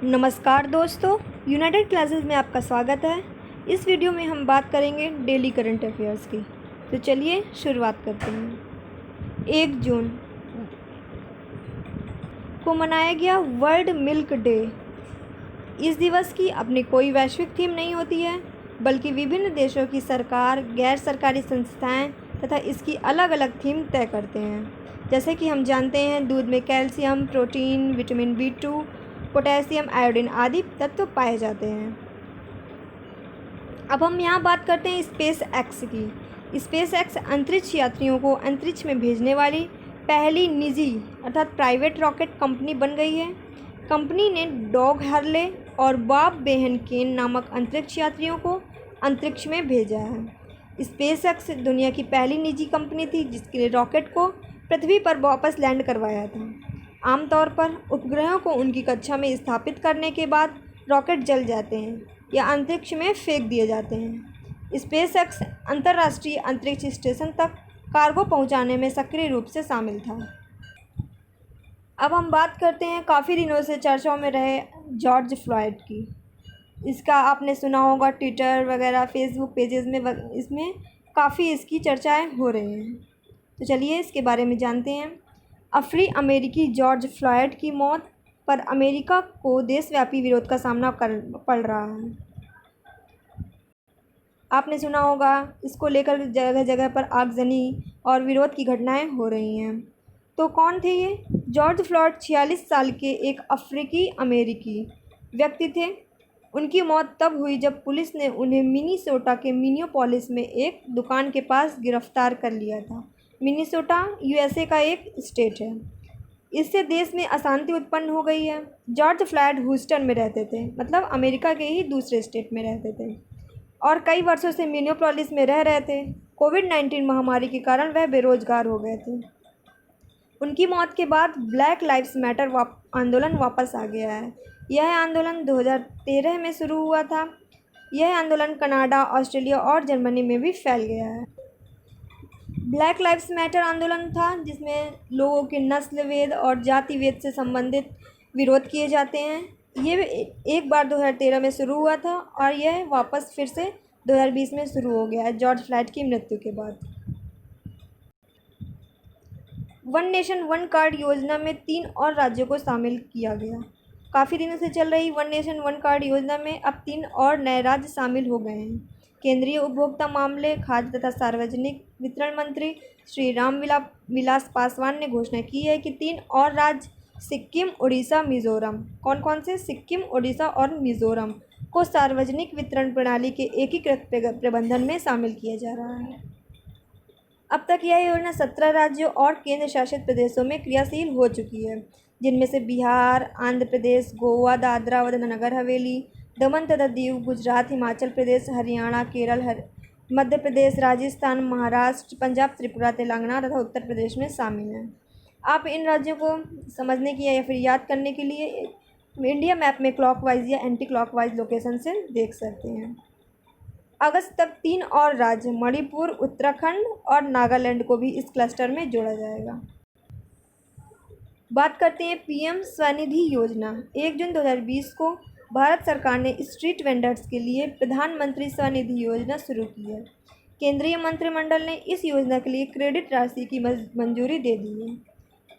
नमस्कार दोस्तों, United classes में आपका स्वागत है। इस वीडियो में हम बात करेंगे डेली करंट अफेयर्स की। तो चलिए शुरुआत करते हैं। 1 जून को मनाया गया वर्ल्ड मिल्क डे। इस दिवस की अपनी कोई वैश्विक थीम नहीं होती है, बल्कि विभिन्न देशों की सरकार, गैर सरकारी संस्थाएं तथा इसकी अलग अलग थीम तय करते हैं। जैसे कि हम जानते हैं, दूध में calcium, protein, vitamin B2, potassium, iodine आदि तत्व पाए जाते हैं। अब हम यहाँ बात करते हैं स्पेस एक्स की। स्पेस एक्स अंतरिक्ष यात्रियों को अंतरिक्ष में भेजने वाली पहली निजी अर्थात प्राइवेट रॉकेट कंपनी बन गई है। कंपनी ने डॉग हर्ले और बॉब बेहन केन नामक अंतरिक्ष यात्रियों को अंतरिक्ष में भेजा है। स्पेस एक्स दुनिया की पहली निजी कंपनी थी जिसने रॉकेट को पृथ्वी पर वापस लैंड करवाया था। आमतौर पर उपग्रहों को उनकी कक्षा में स्थापित करने के बाद रॉकेट जल जाते हैं या अंतरिक्ष में फेंक दिए जाते हैं। स्पेस एक्स अंतर्राष्ट्रीय अंतरिक्ष स्टेशन तक कार्गो पहुंचाने में सक्रिय रूप से शामिल था। अब हम बात करते हैं काफ़ी दिनों से चर्चाओं में रहे जॉर्ज फ्लॉयड की। इसका आपने सुना होगा, ट्विटर वगैरह फेसबुक पेजेस में इसमें काफ़ी इसकी चर्चाएं हो रही हैं। तो चलिए इसके बारे में जानते हैं। अफ्रीकी जॉर्ज फ्लॉयड की मौत पर अमेरिका को देशव्यापी विरोध का सामना पड़ रहा है। आपने सुना होगा, इसको लेकर जगह जगह पर आगजनी और विरोध की घटनाएं हो रही हैं। तो कौन थे ये? जॉर्ज फ्लॉयड 46 साल के एक अफ्रीकी अमेरिकी व्यक्ति थे। उनकी मौत तब हुई जब पुलिस ने उन्हें मिनीसोटा के मिनियोपोलिस में एक दुकान के पास गिरफ्तार कर लिया था। मिनीसोटा यूएसए का एक स्टेट है। इससे देश में अशांति उत्पन्न हो गई है। जॉर्ज फ्लॉयड ह्यूस्टन में रहते थे, मतलब अमेरिका के ही दूसरे स्टेट में रहते थे और कई वर्षों से मिनियोपोलिस में रह रहे थे। कोविड-19 महामारी के कारण वह बेरोजगार हो गए थे। उनकी मौत के बाद ब्लैक लाइव्स मैटर आंदोलन वापस आ गया है। यह आंदोलन 2013 में शुरू हुआ था। यह आंदोलन कनाडा, ऑस्ट्रेलिया और जर्मनी में भी फैल गया है। ब्लैक लाइव्स मैटर आंदोलन था जिसमें लोगों के नस्लवेद और जातिवेद से संबंधित विरोध किए जाते हैं। ये एक बार 2013 में शुरू हुआ था और यह वापस फिर से 2020 में शुरू हो गया है जॉर्ज फ्लॉयड की मृत्यु के बाद। वन नेशन वन कार्ड योजना में 3 और राज्यों को शामिल किया गया। काफ़ी दिनों से चल रही वन नेशन वन कार्ड योजना में अब 3 और नए राज्य शामिल हो गए हैं। केंद्रीय उपभोक्ता मामले, खाद्य तथा सार्वजनिक वितरण मंत्री श्री रामविलास पासवान ने घोषणा की है कि 3 और राज्य सिक्किम, उड़ीसा, मिजोरम, कौन कौन से? सिक्किम, उड़ीसा और मिजोरम को सार्वजनिक वितरण प्रणाली के एकीकृत प्रबंधन में शामिल किया जा रहा है। अब तक यह योजना 17 राज्यों और केंद्र शासित प्रदेशों में क्रियाशील हो चुकी है, जिनमें से बिहार, आंध्र प्रदेश, गोवा, दादरा व नगर हवेली, दमन तथा दीव, गुजरात, हिमाचल प्रदेश, हरियाणा, केरल, मध्य प्रदेश, राजस्थान, महाराष्ट्र, पंजाब, त्रिपुरा, तेलंगाना तथा उत्तर प्रदेश में शामिल हैं। आप इन राज्यों को समझने की या फिर याद करने के लिए इंडिया मैप में क्लॉकवाइज या एंटी क्लॉकवाइज लोकेशन से देख सकते हैं। अगस्त तक 3 और राज्य मणिपुर, उत्तराखंड और नागालैंड को भी इस क्लस्टर में जोड़ा जाएगा। बात करते हैं पीएम स्वनिधि योजना। 1 जून 2020 को भारत सरकार ने स्ट्रीट वेंडर्स के लिए प्रधानमंत्री स्वनिधि योजना शुरू की है। केंद्रीय मंत्रिमंडल ने इस योजना के लिए क्रेडिट राशि की मंजूरी दे दी है।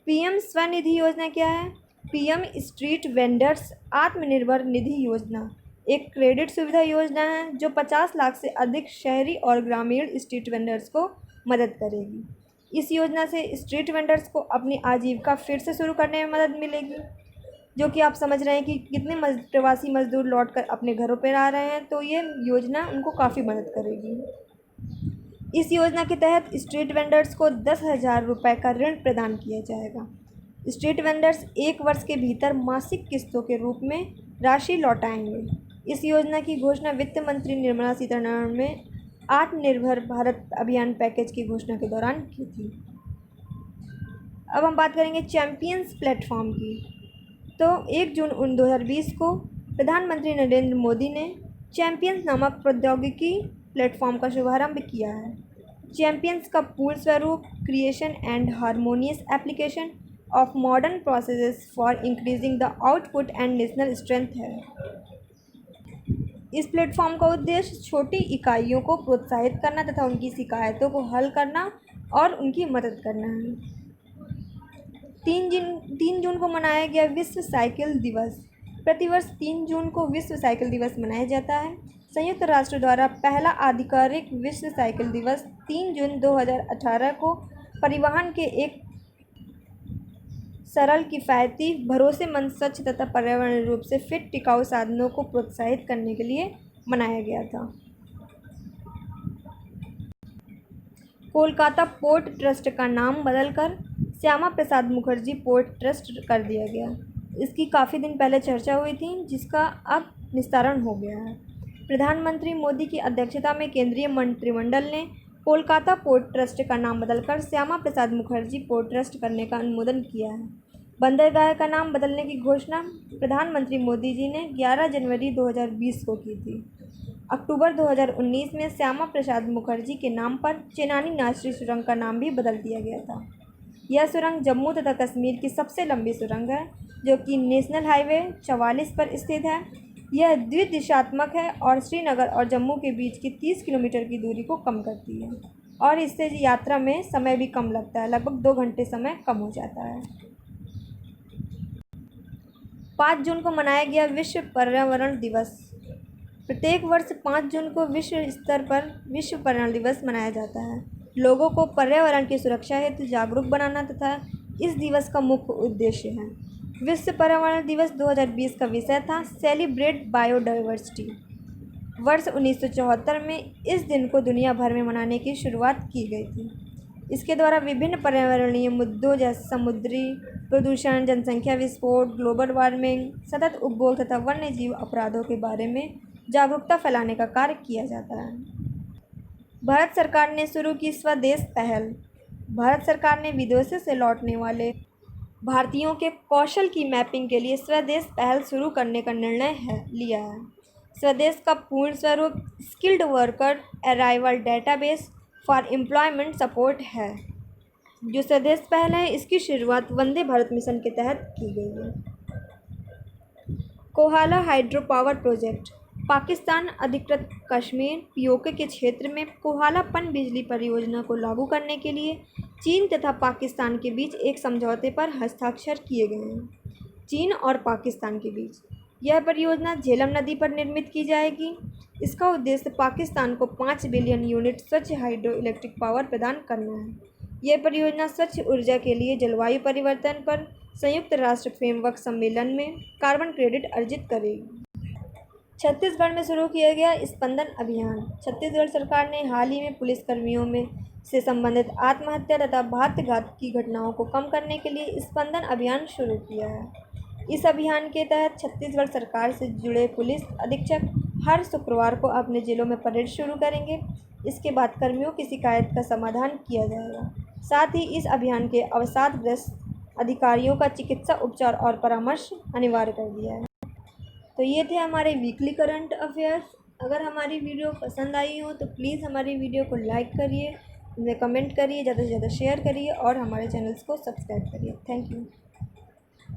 पीएम स्वनिधि योजना क्या है? PM street vendors Atmanirbhar Nidhi योजना एक क्रेडिट सुविधा योजना है जो 50 लाख से अधिक शहरी और ग्रामीण स्ट्रीट वेंडर्स को मदद करेगी। इस योजना से स्ट्रीट वेंडर्स को अपनी आजीविका फिर से शुरू करने में मदद मिलेगी, जो कि आप समझ रहे हैं कि कितने प्रवासी मजदूर लौटकर अपने घरों पर आ रहे हैं, तो ये योजना उनको काफ़ी मदद करेगी। इस योजना के तहत स्ट्रीट वेंडर्स को 10,000 रुपये का ऋण प्रदान किया जाएगा। स्ट्रीट वेंडर्स 1 वर्ष के भीतर मासिक किस्तों के रूप में राशि लौटाएंगे। इस योजना की घोषणा वित्त मंत्री निर्मला सीतारमण ने आत्मनिर्भर भारत अभियान पैकेज की घोषणा के दौरान की थी। अब हम बात करेंगे चैंपियंस प्लेटफॉर्म की। तो 1 जून 2020 को प्रधानमंत्री नरेंद्र मोदी ने चैंपियंस नामक प्रौद्योगिकी प्लेटफॉर्म का शुभारंभ किया है। चैंपियंस का पूर्ण स्वरूप creation and harmonious application of modern processes for increasing the output and national strength है। इस प्लेटफॉर्म का उद्देश्य छोटी इकाइयों को प्रोत्साहित करना तथा उनकी शिकायतों को हल करना और उनकी मदद करना है। 3 जून को मनाया गया विश्व साइकिल दिवस। प्रतिवर्ष 3 जून को विश्व साइकिल दिवस मनाया जाता है। संयुक्त राष्ट्र द्वारा पहला आधिकारिक विश्व साइकिल दिवस 3 जून 2018 को परिवहन के एक सरल, किफ़ायती, भरोसेमंद, स्वच्छ तथा पर्यावरण रूप से फिट टिकाऊ साधनों को प्रोत्साहित करने के लिए मनाया गया था। कोलकाता पोर्ट ट्रस्ट का नाम बदलकर श्यामा प्रसाद मुखर्जी पोर्ट ट्रस्ट कर दिया गया। इसकी काफ़ी दिन पहले चर्चा हुई थी, जिसका अब निस्तारण हो गया है। प्रधानमंत्री मोदी की अध्यक्षता में केंद्रीय मंत्रिमंडल ने कोलकाता पोर्ट ट्रस्ट का नाम बदलकर श्यामा प्रसाद मुखर्जी पोर्ट ट्रस्ट करने का अनुमोदन किया है। बंदरगाह का नाम बदलने की घोषणा प्रधानमंत्री मोदी जी ने 11 जनवरी 2020 को की थी। अक्टूबर 2019 में श्यामा प्रसाद मुखर्जी के नाम पर चेनानी नाचरी सुरंग का नाम भी बदल दिया गया था। यह सुरंग जम्मू तथा कश्मीर की सबसे लंबी सुरंग है, जो कि नेशनल हाईवे 44 पर स्थित है। यह द्विदिशात्मक है और श्रीनगर और जम्मू के बीच की 30 किलोमीटर की दूरी को कम करती है और इससे यात्रा में समय भी कम लगता है, लगभग 2 घंटे समय कम हो जाता है। 5 जून को मनाया गया विश्व पर्यावरण दिवस। प्रत्येक वर्ष 5 जून को विश्व स्तर पर विश्व पर्यावरण दिवस मनाया जाता है। लोगों को पर्यावरण की सुरक्षा हेतु जागरूक बनाना तथा इस दिवस का मुख्य उद्देश्य है। विश्व पर्यावरण दिवस 2020 का विषय था सेलिब्रेट बायोडाइवर्सिटी। वर्ष 1974 में इस दिन को दुनिया भर में मनाने की शुरुआत की गई थी। इसके द्वारा विभिन्न पर्यावरणीय मुद्दों जैसे समुद्री प्रदूषण, जनसंख्या विस्फोट, ग्लोबल वार्मिंग, सतत उपभोग तथा वन्य जीव अपराधों के बारे में जागरूकता फैलाने का कार्य किया जाता है। भारत सरकार ने शुरू की स्वदेश पहल। भारत सरकार ने विदेशों से लौटने वाले भारतीयों के कौशल की मैपिंग के लिए स्वदेश पहल शुरू करने का निर्णय लिया है। स्वदेश का पूर्ण स्वरूप skilled worker arrival database for employment support है। जो स्वदेश पहल है, इसकी शुरुआत वंदे भारत मिशन के तहत की गई है। Kohala hydro power project. Pakistan अधिकृत कश्मीर पीओके के क्षेत्र में कोहाला पन बिजली परियोजना को लागू करने के लिए चीन तथा पाकिस्तान के बीच एक समझौते पर हस्ताक्षर किए गए हैं। चीन और पाकिस्तान के बीच यह परियोजना झेलम नदी पर निर्मित की जाएगी। इसका उद्देश्य पाकिस्तान को 5 बिलियन यूनिट स्वच्छ हाइड्रो इलेक्ट्रिक पावर प्रदान करना है। यह परियोजना स्वच्छ ऊर्जा के लिए जलवायु परिवर्तन पर संयुक्त राष्ट्र फ्रेमवर्क सम्मेलन में कार्बन क्रेडिट अर्जित करेगी। छत्तीसगढ़ में शुरू किया गया स्पंदन अभियान। छत्तीसगढ़ सरकार ने हाल ही में पुलिसकर्मियों में से संबंधित आत्महत्या तथा घात की घटनाओं को कम करने के लिए स्पंदन अभियान शुरू किया है। इस अभियान के तहत छत्तीसगढ़ सरकार से जुड़े पुलिस अधीक्षक हर शुक्रवार को अपने जिलों में परेड शुरू करेंगे। इसके बाद कर्मियों की शिकायत का समाधान किया जाएगा। साथ ही इस अभियान के अवसादग्रस्त अधिकारियों का चिकित्सा उपचार और परामर्श अनिवार्य कर दिया है। तो ये थे हमारे वीकली करंट अफेयर्स। अगर हमारी वीडियो पसंद आई हो तो प्लीज़ हमारी वीडियो को लाइक करिए, कमेंट करिए, ज़्यादा से ज़्यादा शेयर करिए और हमारे चैनल्स को सब्सक्राइब करिए। Thank you.